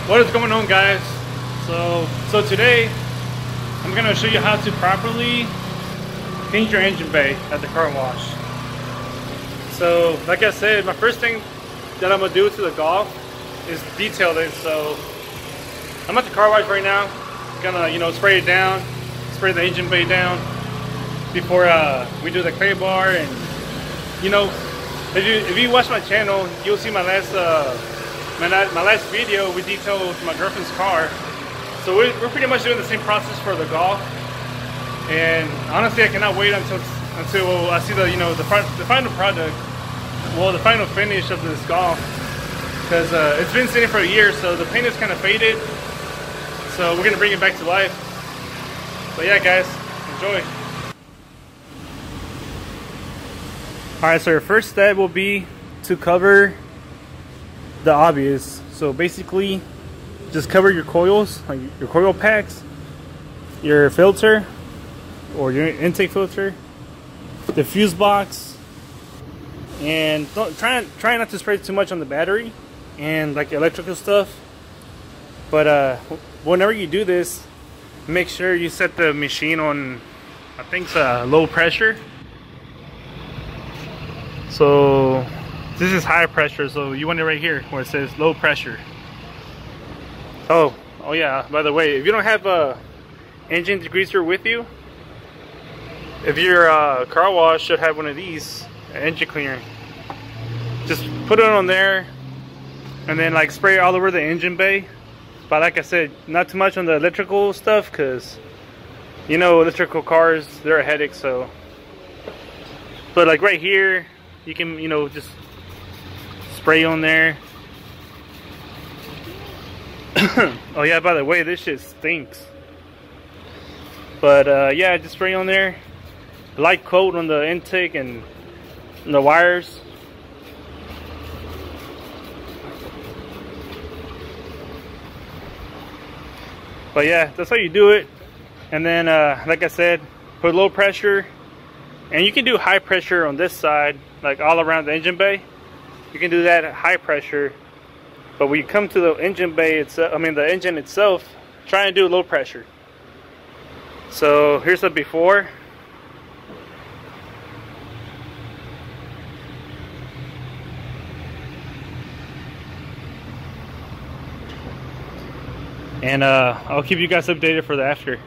What is going on, guys? So today I'm gonna show you how to properly clean your engine bay at the car wash. So like I said, my first thing that I'm gonna do to the Golf is detail it. So I'm at the car wash right now, gonna spray it down, spray the engine bay down before we do the clay bar. And if you watch my channel, you'll see my last video. We detailed my girlfriend's car, so we're pretty much doing the same process for the Golf. And honestly, I cannot wait until I see the final product, the final finish of this Golf, because it's been sitting for a year, so the paint is kind of faded. So we're gonna bring it back to life. So yeah, guys, enjoy. All right, so your first step will be to cover the obvious. So basically, just cover your coils, like your coil packs, your filter or your intake filter, the fuse box, and don't try not to spray too much on the battery and like electrical stuff. But whenever you do this, make sure you set the machine on, I think it's low pressure. So this is high pressure, so you want it right here where it says low pressure. Oh yeah, by the way, if you don't have a engine degreaser with you, if your car wash should have one of these, engine cleaner, just put it on there and then like spray it all over the engine bay. But like I said, not too much on the electrical stuff, because electrical cars, they're a headache. So but like right here, you can just spray on there. Oh yeah, by the way, this shit stinks. But yeah, just spray on there, light coat on the intake and the wires. But yeah, that's how you do it. And then like I said, put low pressure, and you can do high pressure on this side, like all around the engine bay. You can do that at high pressure. But when you come to the engine bay itself, the engine itself, try and do low pressure. So here's the before. And I'll keep you guys updated for the after.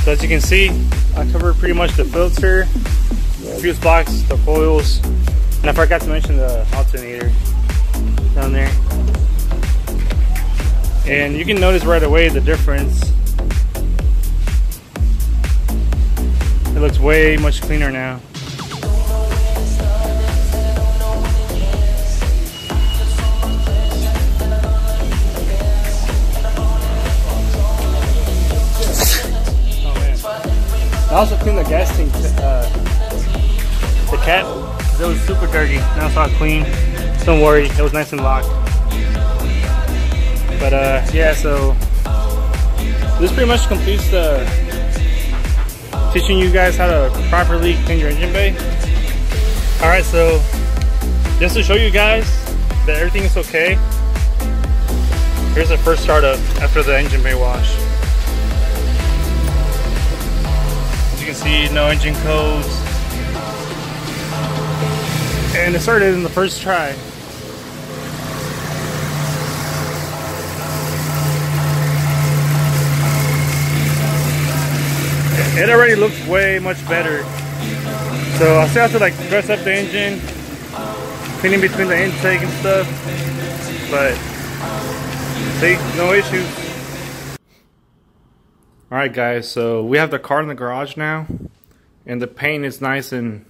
So as you can see, I covered pretty much the filter, the fuse box, the coils, and I forgot to mention the alternator down there. And you can notice right away the difference. It looks way much cleaner now. I also cleaned the gas tank, the cap, because it was super dirty. Now it's all clean. Don't worry, it was nice and locked. But yeah, so this pretty much completes the teaching you guys how to properly clean your engine bay. Alright, so just to show you guys that everything is okay, here's the first startup after the engine bay wash. As you can be no engine codes. And it started in the first try. It already looks way much better. So I still have to like dress up the engine, cleaning between the intake and stuff, but see, no issues. Alright guys, so we have the car in the garage now, and the paint is nice and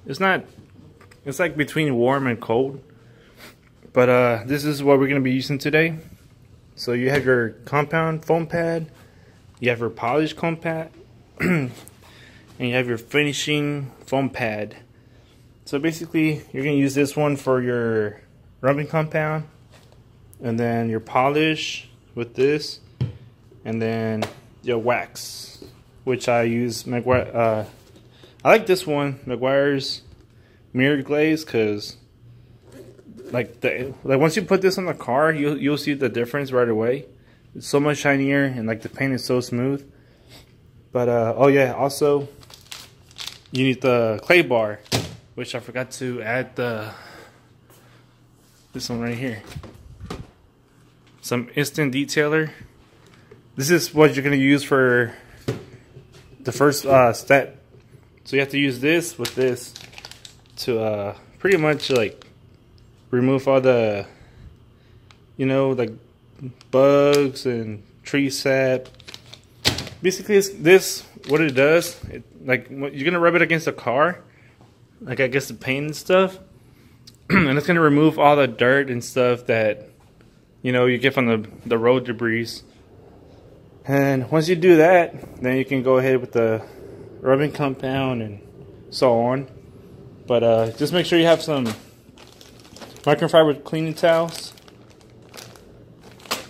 it's like between warm and cold. But this is what we're going to be using today. So you have your compound foam pad, you have your polished foam pad, and you have your finishing foam pad. So basically you're going to use this one for your rubbing compound, and then your polish with this, and then your wax, which I use Meguiar. I like this one, Meguiar's mirror glaze, because like once you put this on the car, you'll see the difference right away. It's so much shinier, and like the paint is so smooth. But oh yeah, also you need the clay bar, which I forgot to add this one right here. Some instant detailer. This is what you're gonna use for the first step. So you have to use this with this to pretty much like remove all the, you know, like bugs and tree sap. Basically, this what it does. Like you're gonna rub it against the car, like I guess the paint and stuff, and it's gonna remove all the dirt and stuff that, you know, you get from the road debris. And once you do that, then you can go ahead with the rubbing compound and so on. But just make sure you have some microfiber cleaning towels.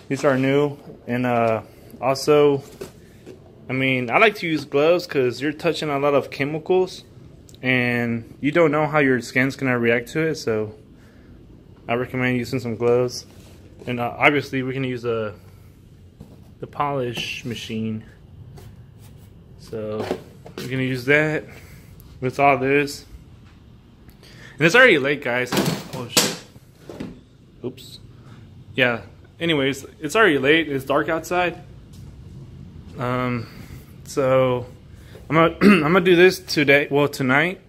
These are new. And also, I mean, I like to use gloves because you're touching a lot of chemicals and you don't know how your skin's gonna react to it. So I recommend using some gloves. And obviously we're gonna use the polish machine. So we're gonna use that with all this. And it's already late, guys. Oh shit. Oops. Yeah. Anyways, it's already late. It's dark outside. So I'm gonna do this today. Well, tonight.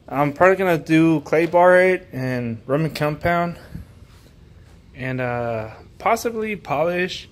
I'm probably gonna do clay bar it and rubbing compound, and possibly polish.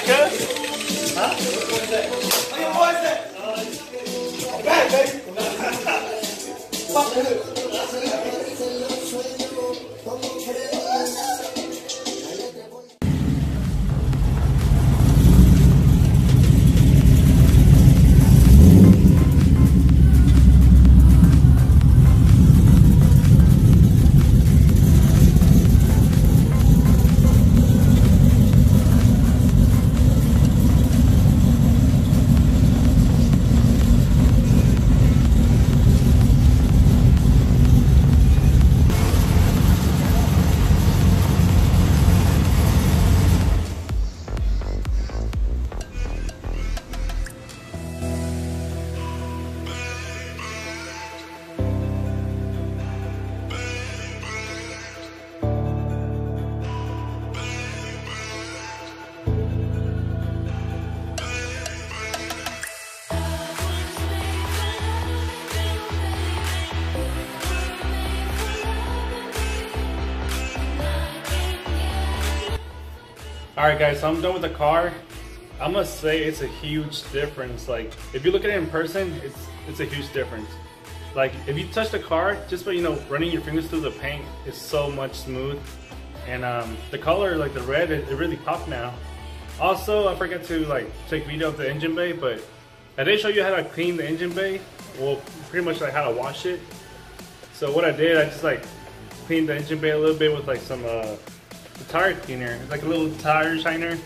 that, cuz? Huh? What's that? What's that? I'm back, baby. Fuck it. Alright guys, so I'm done with the car. I must say it's a huge difference. Like, if you look at it in person, it's a huge difference. Like, if you touch the car, just by, you know, running your fingers through the paint, it's so much smooth. And the color, like the red, it really popped now. Also, I forgot to like take video of the engine bay, but I did show you how to clean the engine bay. Well, pretty much like how to wash it. So what I did, I just like cleaned the engine bay a little bit with like some tire cleaner. It's like a little tire shiner.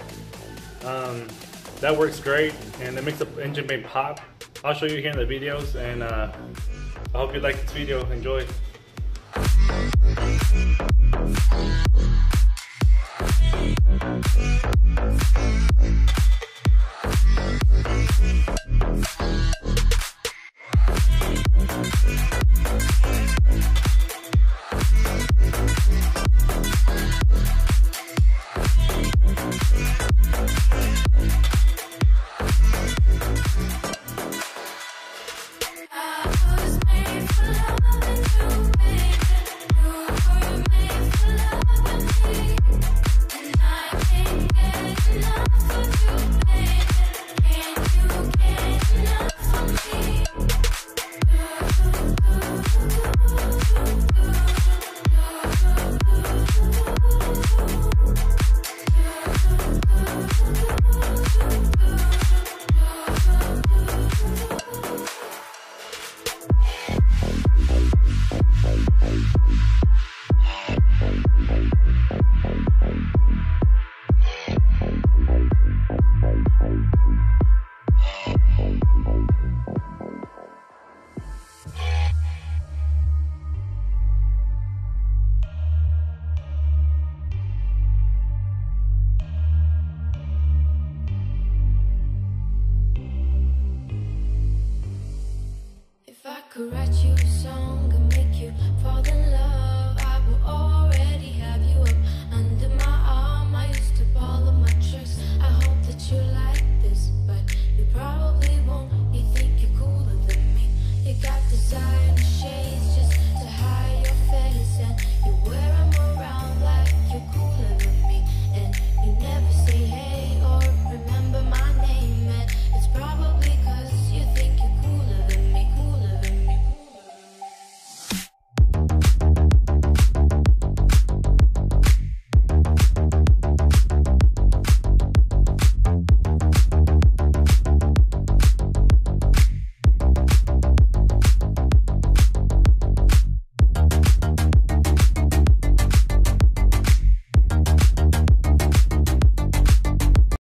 That works great, and it makes the engine bay pop. I'll show you here in the videos, and I hope you like this video. Enjoy.